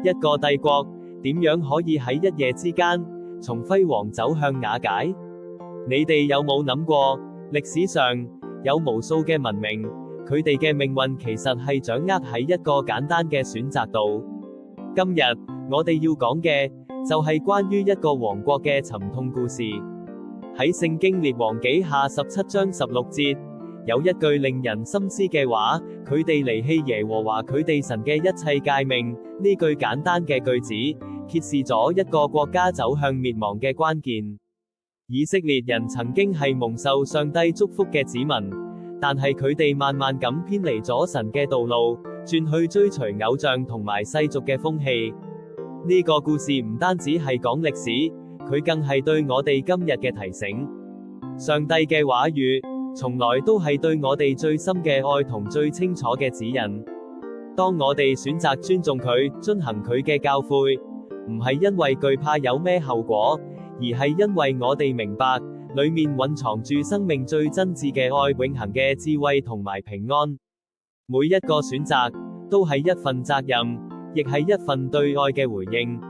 一個帝國點樣可以喺一夜之間從輝煌走向瓦解？你哋有冇諗過，歷史上有無數嘅文明，佢哋嘅命運其實係掌握喺一個簡單嘅選擇度。今日我哋要講嘅就係關於一個王國嘅沉痛故事。喺聖經列王紀下17章16節，有一句令人深思嘅話，佢哋離棄耶和華佢哋神嘅一切誡命。呢句簡單嘅句子揭示咗一個國家走向滅亡嘅關鍵。以色列人曾經係蒙受上帝祝福嘅子民，但係佢哋慢慢咁偏離咗神嘅道路，轉去追隨偶像同埋世俗嘅風氣。呢個故事唔單止係講歷史，佢更係對我哋今日嘅提醒。上帝嘅話語從來都係對我哋最深嘅愛同最清楚嘅指引。當我哋選擇尊重佢，遵行佢嘅教誨，唔係因為懼怕有咩後果，而係因為我哋明白裏面蘊藏住生命最真摯嘅愛、永恆嘅智慧同埋平安。每一個選擇都係一份責任，亦係一份對愛嘅回應。